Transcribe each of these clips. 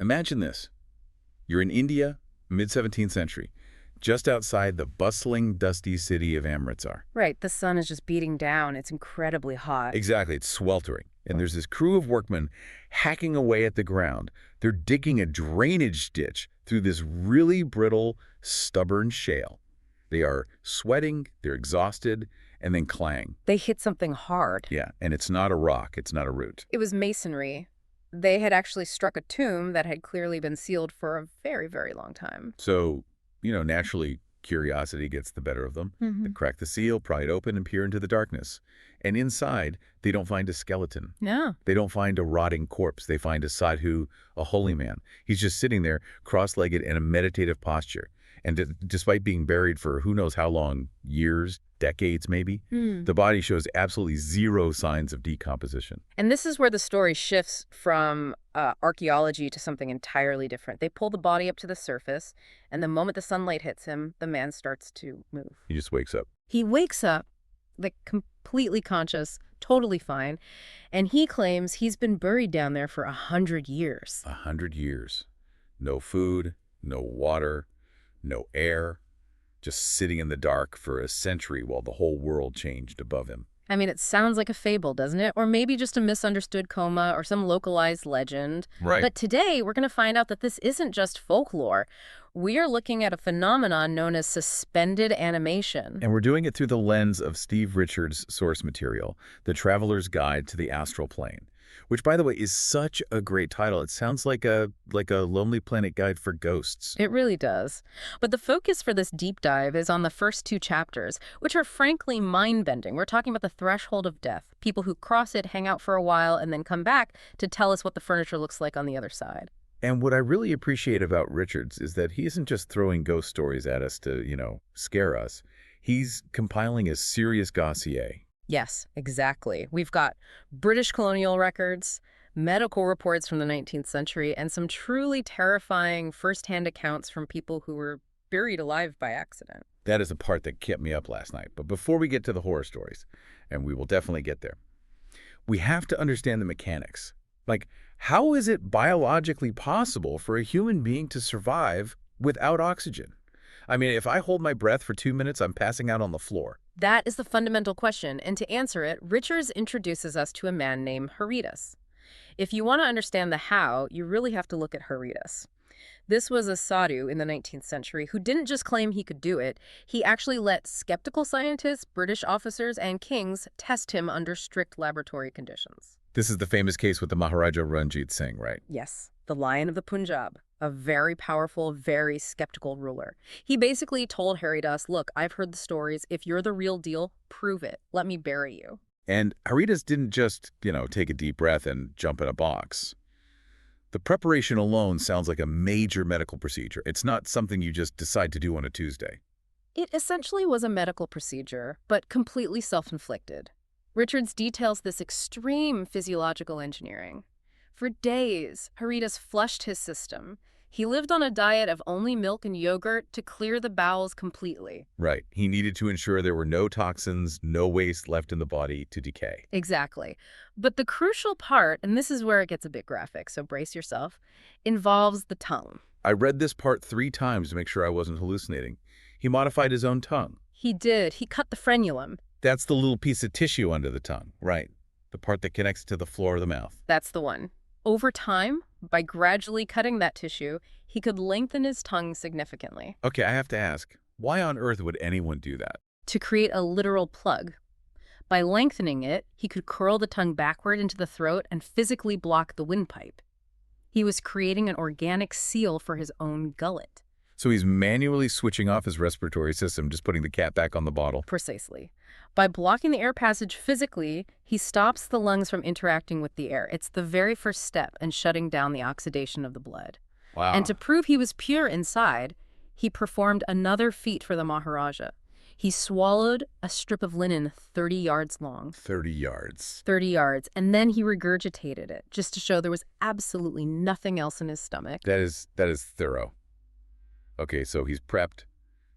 Imagine this. You're in India, mid-17th century, just outside the bustling, dusty city of Amritsar. Right, the sun is just beating down. It's incredibly hot. Exactly, it's sweltering. And there's this crew of workmen hacking away at the ground. They're digging a drainage ditch through this really brittle, stubborn shale. They are sweating, they're exhausted, and then clang. They hit something hard. Yeah, and it's not a rock, it's not a root. It was masonry. They had actually struck a tomb that had clearly been sealed for a very, very long time. So, naturally, curiosity gets the better of them. They crack the seal, pry it open, and peer into the darkness. And inside, they don't find a skeleton. No. They don't find a rotting corpse. They find a sadhu, a holy man. He's just sitting there, cross-legged in a meditative posture. And despite being buried for who knows how long, years, decades maybe, the body shows absolutely zero signs of decomposition. And this is where the story shifts from archaeology to something entirely different. They pull the body up to the surface, and the moment the sunlight hits him, the man starts to move. He just wakes up. He wakes up, like completely conscious, totally fine, and he claims he's been buried down there for 100 years. 100 years. No food, no water, no air, just sitting in the dark for a century while the whole world changed above him. I mean, it sounds like a fable, doesn't it? Or maybe just a misunderstood coma or some localized legend. Right. But today, we're going to find out that this isn't just folklore. We are looking at a phenomenon known as suspended animation. And we're doing it through the lens of Steve Richards' source material, The Traveler's Guide to the Astral Plane, which, by the way, is such a great title. It sounds like a Lonely Planet guide for ghosts. It really does. But the focus for this deep dive is on the first 2 chapters, which are frankly mind-bending. We're talking about the threshold of death, people who cross it, hang out for a while, and then come back to tell us what the furniture looks like on the other side. And what I really appreciate about Richards is that he isn't just throwing ghost stories at us to, scare us. He's compiling a serious dossier. Yes, exactly. We've got British colonial records, medical reports from the 19th century, and some truly terrifying first-hand accounts from people who were buried alive by accident. That is the part that kept me up last night. But before we get to the horror stories, and we will definitely get there, we have to understand the mechanics. Like, how is it biologically possible for a human being to survive without oxygen? I mean, if I hold my breath for 2 minutes, I'm passing out on the floor. That is the fundamental question, and to answer it, Richards introduces us to a man named Haridas. If you want to understand the how, you really have to look at Haridas. This was a sadhu in the 19th century who didn't just claim he could do it, he actually let skeptical scientists, British officers, and kings test him under strict laboratory conditions. This is the famous case with the Maharaja Ranjit Singh, right? Yes, the Lion of the Punjab, a very powerful, very skeptical ruler. He basically told Haridas, look, I've heard the stories. If you're the real deal, prove it. Let me bury you. And Haridas didn't just, take a deep breath and jump in a box. The preparation alone sounds like a major medical procedure. It's not something you just decide to do on a Tuesday. It essentially was a medical procedure, but completely self-inflicted. Richards details this extreme physiological engineering. For days, Haridas flushed his system. He lived on a diet of only milk and yogurt to clear the bowels completely. Right. He needed to ensure there were no toxins, no waste left in the body to decay. Exactly. But the crucial part, and this is where it gets a bit graphic, so brace yourself, involves the tongue. I read this part 3 times to make sure I wasn't hallucinating. He modified his own tongue. He did. He cut the frenulum. That's the little piece of tissue under the tongue, right? The part that connects to the floor of the mouth. That's the one. Over time, by gradually cutting that tissue, he could lengthen his tongue significantly. Okay, I have to ask, why on earth would anyone do that? To create a literal plug. By lengthening it, he could curl the tongue backward into the throat and physically block the windpipe. He was creating an organic seal for his own gullet. So he's manually switching off his respiratory system, just putting the cap back on the bottle. Precisely. By blocking the air passage physically, he stops the lungs from interacting with the air. It's the very first step in shutting down the oxidation of the blood. Wow. And to prove he was pure inside, he performed another feat for the Maharaja. He swallowed a strip of linen 30 yards long. 30 yards. 30 yards, and then he regurgitated it, just to show there was absolutely nothing else in his stomach. That is thorough. Okay, so he's prepped,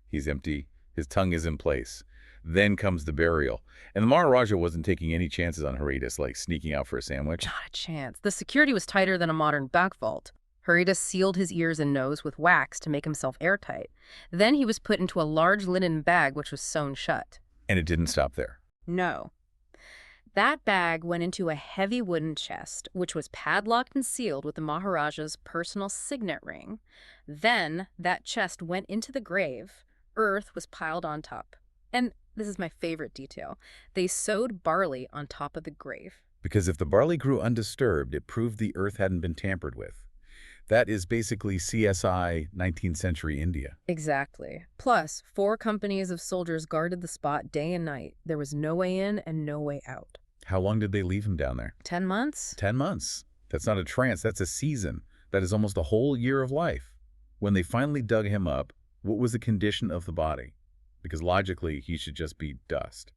he's empty, his tongue is in place. Then comes the burial. And the Maharaja wasn't taking any chances on Haridas, like sneaking out for a sandwich. Not a chance. The security was tighter than a modern back vault. Haridas sealed his ears and nose with wax to make himself airtight. Then he was put into a large linen bag which was sewn shut. And it didn't stop there. No. That bag went into a heavy wooden chest, which was padlocked and sealed with the Maharaja's personal signet ring. Then that chest went into the grave. Earth was piled on top. And this is my favorite detail. They sowed barley on top of the grave. Because if the barley grew undisturbed, it proved the earth hadn't been tampered with. That is basically CSI 19th century India. Exactly. Plus, 4 companies of soldiers guarded the spot day and night. There was no way in and no way out. How long did they leave him down there? 10 months? 10 months. That's not a trance, that's a season. That is almost a whole year of life. When they finally dug him up, what was the condition of the body? Because logically, he should just be dust.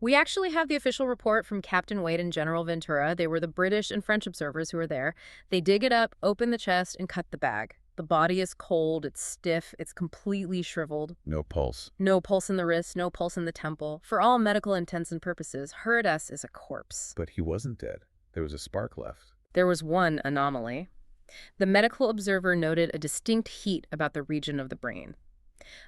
We actually have the official report from Captain Wade and General Ventura. They were the British and French observers who were there. They dig it up, open the chest, and cut the bag. The body is cold, it's stiff, it's completely shriveled. No pulse. No pulse in the wrist, no pulse in the temple. For all medical intents and purposes, Haridas is a corpse. But he wasn't dead. There was a spark left. There was one anomaly. The medical observer noted a distinct heat about the region of the brain.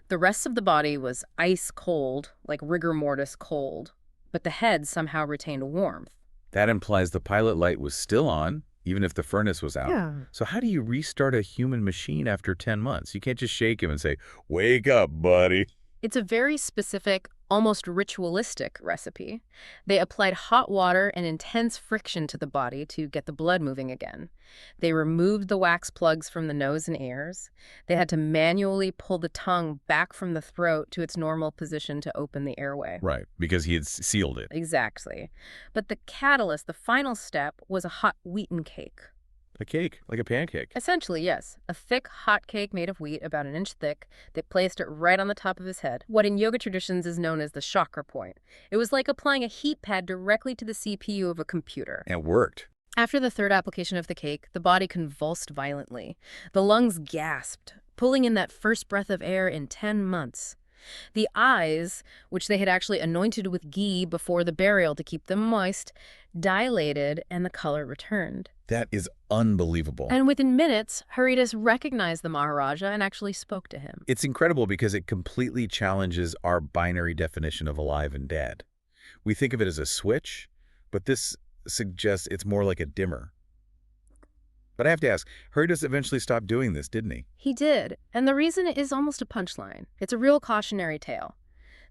The rest of the body was ice cold, like rigor mortis cold, but the head somehow retained warmth. That implies the pilot light was still on, even if the furnace was out. Yeah. So how do you restart a human machine after 10 months? You can't just shake him and say, "Wake up, buddy." It's a very specific, almost ritualistic recipe. They applied hot water and intense friction to the body to get the blood moving again. They removed the wax plugs from the nose and ears. They had to manually pull the tongue back from the throat to its normal position to open the airway. Right, because he had sealed it. Exactly. But the catalyst, the final step, was a hot wheaten cake. A cake, like a pancake. Essentially, yes. A thick, hot cake made of wheat, about an inch thick. They placed it right on the top of his head, what in yoga traditions is known as the chakra point. It was like applying a heat pad directly to the CPU of a computer. And it worked. After the third application of the cake, the body convulsed violently. The lungs gasped, pulling in that first breath of air in 10 months. The eyes, which they had actually anointed with ghee before the burial to keep them moist, dilated and the color returned. That is unbelievable. And within minutes, Haridas recognized the Maharaja and actually spoke to him. It's incredible because it completely challenges our binary definition of alive and dead. We think of it as a switch, but this suggests it's more like a dimmer. But I have to ask, Haridas eventually stopped doing this, didn't he? He did, and the reason is almost a punchline. It's a real cautionary tale.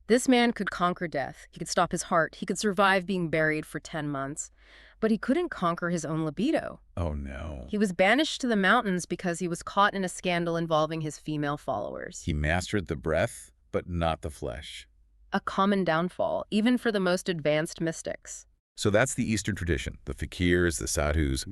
This man could conquer death. He could stop his heart. He could survive being buried for 10 months. But he couldn't conquer his own libido. Oh, no. He was banished to the mountains because he was caught in a scandal involving his female followers. He mastered the breath, but not the flesh. A common downfall, even for the most advanced mystics. So that's the Eastern tradition, the fakirs, the sadhus.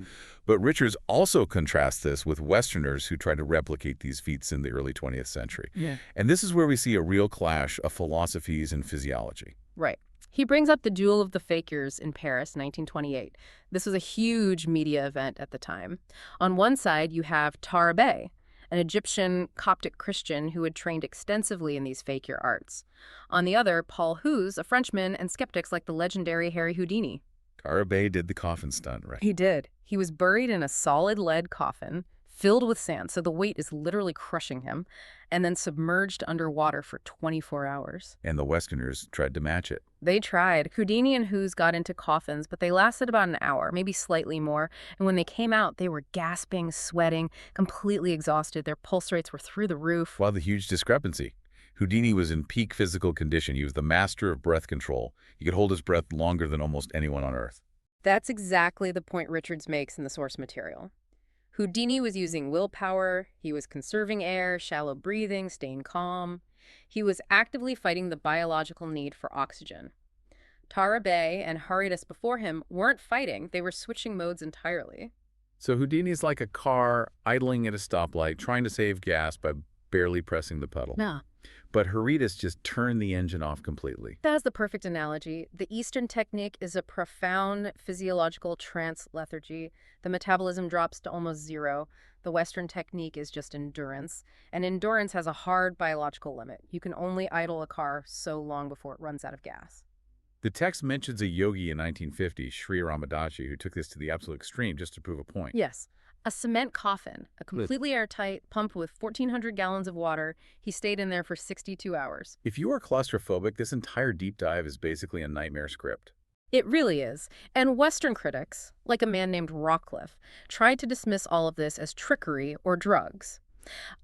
But Richards also contrasts this with Westerners who tried to replicate these feats in the early 20th century. Yeah. And this is where we see a real clash of philosophies and physiology. Right. He brings up the Duel of the Fakirs in Paris, 1928. This was a huge media event at the time. On one side, you have Tara Bey, an Egyptian Coptic Christian who had trained extensively in these fakir arts. On the other, Paul Hughes, a Frenchman, and skeptics like the legendary Harry Houdini. Tara Bey did the coffin stunt, right? He did. He was buried in a solid lead coffin, filled with sand, so the weight is literally crushing him, and then submerged underwater for 24 hours. And the Westerners tried to match it. They tried. Houdini and Hughes got into coffins, but they lasted about an hour, maybe slightly more, and when they came out, they were gasping, sweating, completely exhausted. Their pulse rates were through the roof. Wow, the huge discrepancy. Houdini was in peak physical condition. He was the master of breath control. He could hold his breath longer than almost anyone on Earth. That's exactly the point Richards makes in the source material. Houdini was using willpower, he was conserving air, shallow breathing, staying calm. He was actively fighting the biological need for oxygen. Tara Bey and Haridas before him weren't fighting, they were switching modes entirely. So Houdini's like a car idling at a stoplight, trying to save gas by barely pressing the pedal. Yeah. But Haridas just turned the engine off completely. That's the perfect analogy. The Eastern technique is a profound physiological trance lethargy. The metabolism drops to almost zero. The Western technique is just endurance. And endurance has a hard biological limit. You can only idle a car so long before it runs out of gas. The text mentions a yogi in 1950, Sri Ramadashi, who took this to the absolute extreme just to prove a point. Yes. A cement coffin, a completely airtight, pumped with 1,400 gallons of water. He stayed in there for 62 hours. If you are claustrophobic, this entire deep dive is basically a nightmare script. It really is. And Western critics, like a man named Rockcliffe, tried to dismiss all of this as trickery or drugs.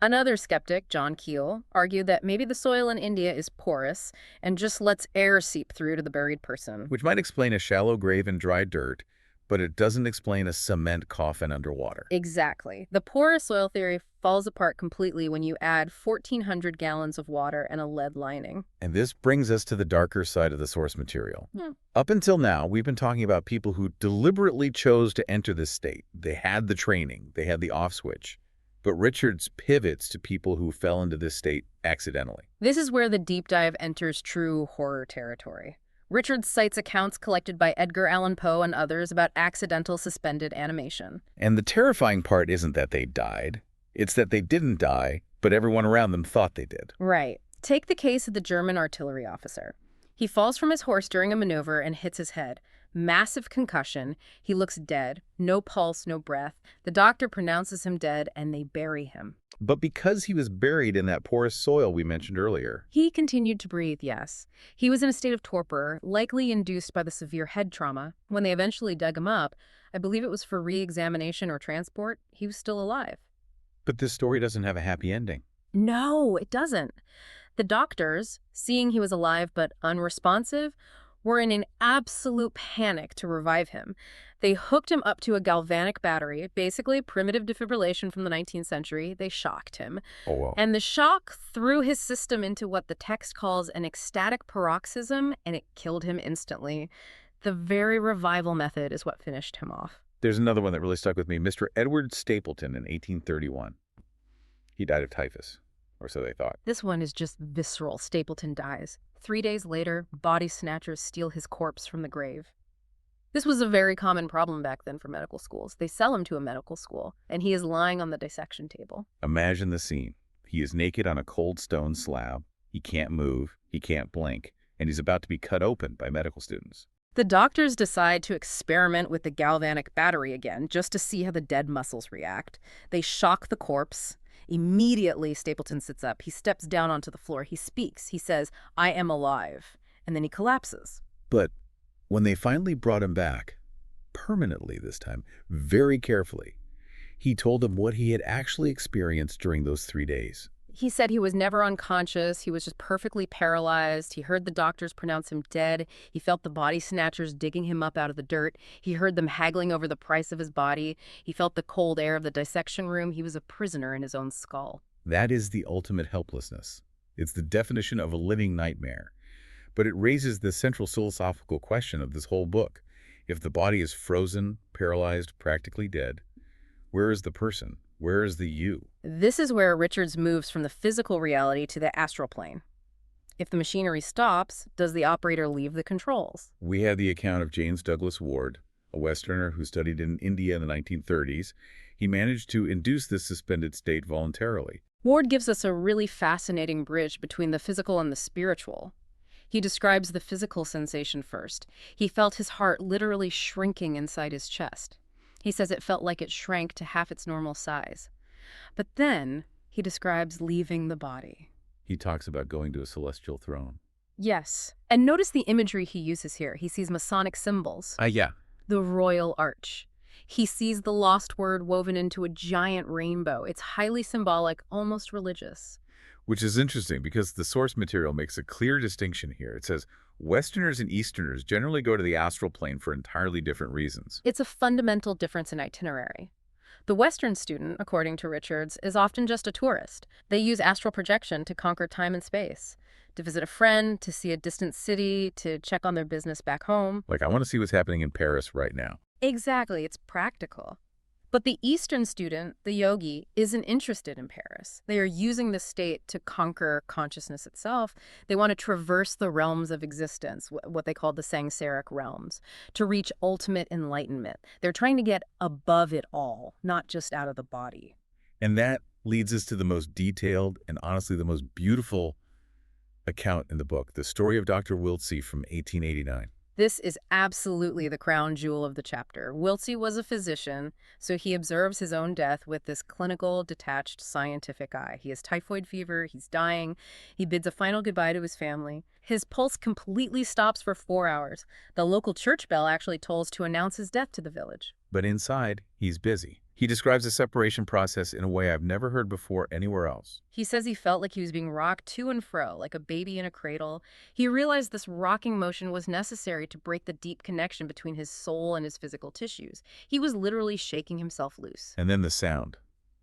Another skeptic, John Keel, argued that maybe the soil in India is porous and just lets air seep through to the buried person. Which might explain a shallow grave in dry dirt, but it doesn't explain a cement coffin underwater. Exactly. The porous soil theory falls apart completely when you add 1,400 gallons of water and a lead lining. And this brings us to the darker side of the source material. Hmm. Up until now, we've been talking about people who deliberately chose to enter this state. They had the training, they had the off switch. But Richards pivots to people who fell into this state accidentally. This is where the deep dive enters true horror territory. Richards cites accounts collected by Edgar Allan Poe and others about accidental suspended animation. And the terrifying part isn't that they died. It's that they didn't die, but everyone around them thought they did. Right. Take the case of the German artillery officer. He falls from his horse during a maneuver and hits his head. Massive concussion. He looks dead. No pulse, no breath. The doctor pronounces him dead, and they bury him. But because he was buried in that porous soil we mentioned earlier, He continued to breathe, yes. He was in a state of torpor, likely induced by the severe head trauma. When they eventually dug him up, I believe it was for re-examination or transport, he was still alive. but this story doesn't have a happy ending. No, it doesn't. The doctors, seeing he was alive but unresponsive, were in an absolute panic to revive him. They hooked him up to a galvanic battery, basically primitive defibrillation from the 19th century. They shocked him. Oh, well. And the shock threw his system into what the text calls an ecstatic paroxysm, and it killed him instantly. The very revival method is what finished him off. There's another one that really stuck with me. Mr. Edward Stapleton in 1831. He died of typhus, or so they thought. This one is just visceral. Stapleton dies. 3 days later, body snatchers steal his corpse from the grave. This was a very common problem back then for medical schools. They sell him to a medical school, and he is lying on the dissection table. Imagine the scene. He is naked on a cold stone slab. He can't move. He can't blink. And he's about to be cut open by medical students. The doctors decide to experiment with the galvanic battery again, just to see how the dead muscles react. They shock the corpse. Immediately, Stapleton sits up. He steps down onto the floor. He speaks. He says, "I am alive." And then he collapses. But when they finally brought him back, permanently this time, very carefully, he told them what he had actually experienced during those 3 days. He said he was never unconscious. He was just perfectly paralyzed. He heard the doctors pronounce him dead. He felt the body snatchers digging him up out of the dirt. He heard them haggling over the price of his body. He felt the cold air of the dissection room. He was a prisoner in his own skull. That is the ultimate helplessness. It's the definition of a living nightmare. But it raises the central philosophical question of this whole book. If the body is frozen, paralyzed, practically dead, where is the person? Where is the you? This is where Richards moves from the physical reality to the astral plane. If the machinery stops, does the operator leave the controls? We have the account of James Douglas Ward, a Westerner who studied in India in the 1930s. He managed to induce this suspended state voluntarily. Ward gives us a really fascinating bridge between the physical and the spiritual. He describes the physical sensation first. He felt his heart literally shrinking inside his chest. He says it felt like it shrank to half its normal size. But then he describes leaving the body. He talks about going to a celestial throne. Yes. And notice the imagery he uses here. He sees Masonic symbols. Yeah. The Royal Arch. He sees the lost word woven into a giant rainbow. It's highly symbolic, almost religious. Which is interesting because the source material makes a clear distinction here. It says, Westerners and Easterners generally go to the astral plane for entirely different reasons. It's a fundamental difference in itinerary. The Western student, according to Richards, is often just a tourist. They use astral projection to conquer time and space, to visit a friend, to see a distant city, to check on their business back home. Like, I want to see what's happening in Paris right now. Exactly, it's practical. But the Eastern student, the yogi, isn't interested in Paris. They are using the state to conquer consciousness itself. They want to traverse the realms of existence, what they call the samsaric realms, to reach ultimate enlightenment. They're trying to get above it all, not just out of the body. And that leads us to the most detailed and honestly the most beautiful account in the book, the story of Dr. Wiltse from 1889. This is absolutely the crown jewel of the chapter. Wiltsey was a physician, so he observes his own death with this clinical, detached, scientific eye. He has typhoid fever, he's dying, he bids a final goodbye to his family. His pulse completely stops for 4 hours. The local church bell actually tolls to announce his death to the village. But inside, he's busy. He describes the separation process in a way I've never heard before anywhere else. He says he felt like he was being rocked to and fro, like a baby in a cradle. He realized this rocking motion was necessary to break the deep connection between his soul and his physical tissues. He was literally shaking himself loose. And then the sound,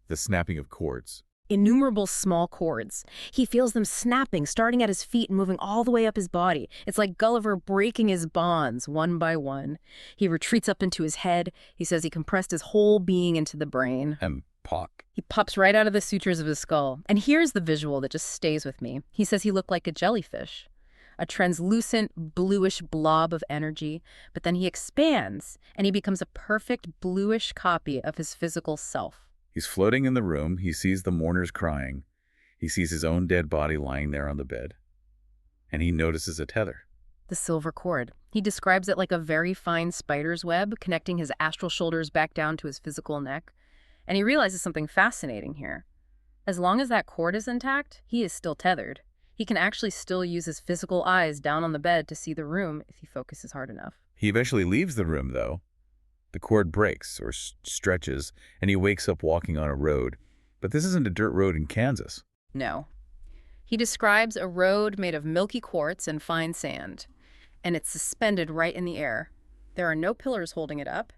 the snapping of cords. Innumerable small cords. He feels them snapping, starting at his feet and moving all the way up his body. It's like Gulliver breaking his bonds one by one. He retreats up into his head. He says he compressed his whole being into the brain. And pop. He pops right out of the sutures of his skull. And here's the visual that just stays with me. He says he looked like a jellyfish, a translucent, bluish blob of energy, but then he expands, and he becomes a perfect bluish copy of his physical self. He's floating in the room. He sees the mourners crying. He sees his own dead body lying there on the bed. And he notices a tether. The silver cord. He describes it like a very fine spider's web connecting his astral shoulders back down to his physical neck. And he realizes something fascinating here. As long as that cord is intact, he is still tethered. He can actually still use his physical eyes down on the bed to see the room if he focuses hard enough. He eventually leaves the room, though. The cord breaks or stretches, and he wakes up walking on a road. But this isn't a dirt road in Kansas. No. He describes a road made of milky quartz and fine sand, and it's suspended right in the air. There are no pillars holding it up,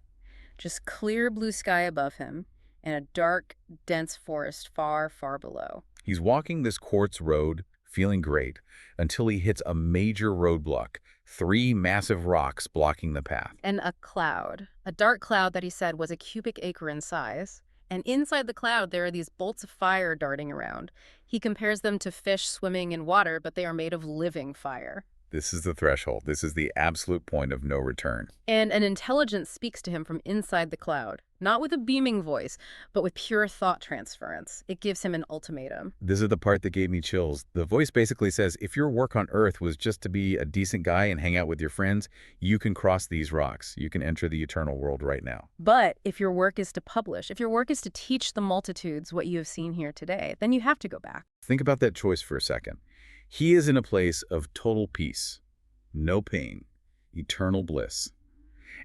just clear blue sky above him and a dark, dense forest far, far below. He's walking this quartz road, feeling great, until he hits a major roadblock, 3 massive rocks blocking the path. And a cloud, a dark cloud that he said was a cubic acre in size. And inside the cloud, there are these bolts of fire darting around. He compares them to fish swimming in water, but they are made of living fire. This is the threshold. This is the absolute point of no return. And an intelligence speaks to him from inside the cloud, not with a beaming voice, but with pure thought transference. It gives him an ultimatum. This is the part that gave me chills. The voice basically says, if your work on Earth was just to be a decent guy and hang out with your friends, you can cross these rocks. You can enter the eternal world right now. But if your work is to publish, if your work is to teach the multitudes what you have seen here today, then you have to go back. Think about that choice for a second. He is in a place of total peace, no pain, eternal bliss.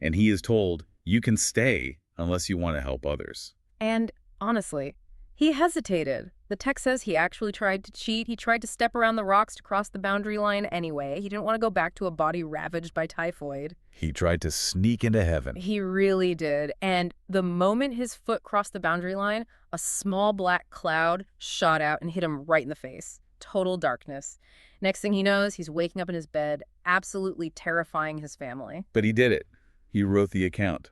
And he is told, you can stay unless you want to help others. And honestly, he hesitated. The text says he actually tried to cheat. He tried to step around the rocks to cross the boundary line anyway. He didn't want to go back to a body ravaged by typhoid. He tried to sneak into heaven. He really did. And the moment his foot crossed the boundary line, a small black cloud shot out and hit him right in the face. Total darkness. Next thing he knows, he's waking up in his bed, absolutely terrifying his family. But he did it. He wrote the account.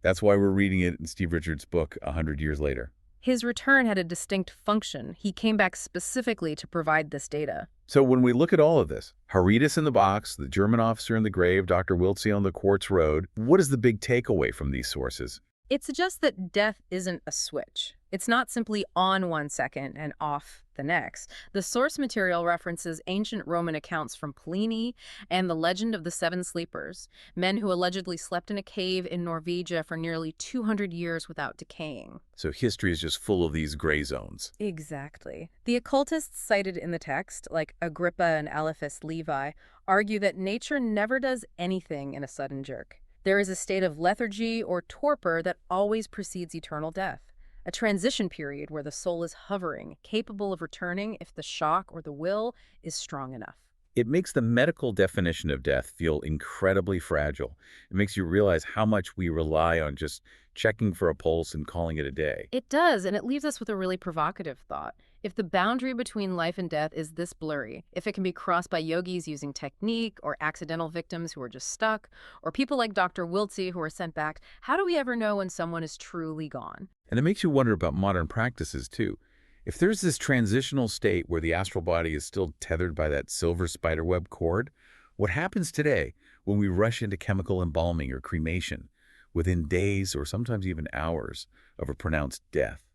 That's why we're reading it in Steve Richards' book 100 years later. His return had a distinct function. He came back specifically to provide this data. So when we look at all of this, Harridas in the box, the German officer in the grave, Dr. Wiltsey on the quartz road, what is the big takeaway from these sources? It suggests that death isn't a switch. It's not simply on one second and off the next. The source material references ancient Roman accounts from Pliny and the legend of the Seven Sleepers, men who allegedly slept in a cave in Norvegia for nearly 200 years without decaying. So history is just full of these gray zones. Exactly. The occultists cited in the text, like Agrippa and Eliphas Levi, argue that nature never does anything in a sudden jerk. There is a state of lethargy or torpor that always precedes eternal death, a transition period where the soul is hovering, capable of returning if the shock or the will is strong enough. It makes the medical definition of death feel incredibly fragile. It makes you realize how much we rely on just checking for a pulse and calling it a day. It does, and it leaves us with a really provocative thought. If the boundary between life and death is this blurry, if it can be crossed by yogis using technique or accidental victims who are just stuck, or people like Dr. Wiltsey who are sent back, how do we ever know when someone is truly gone? And it makes you wonder about modern practices, too. If there's this transitional state where the astral body is still tethered by that silver spiderweb cord, what happens today when we rush into chemical embalming or cremation within days or sometimes even hours of a pronounced death?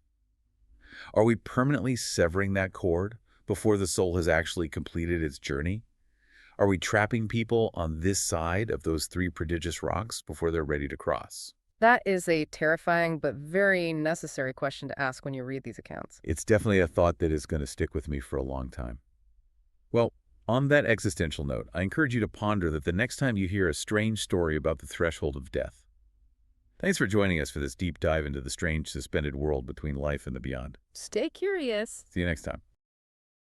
Are we permanently severing that cord before the soul has actually completed its journey? Are we trapping people on this side of those three prodigious rocks before they're ready to cross? That is a terrifying but very necessary question to ask when you read these accounts. It's definitely a thought that is going to stick with me for a long time. Well, on that existential note, I encourage you to ponder that the next time you hear a strange story about the threshold of death. Thanks for joining us for this deep dive into the strange suspended world between life and the beyond. Stay curious. See you next time.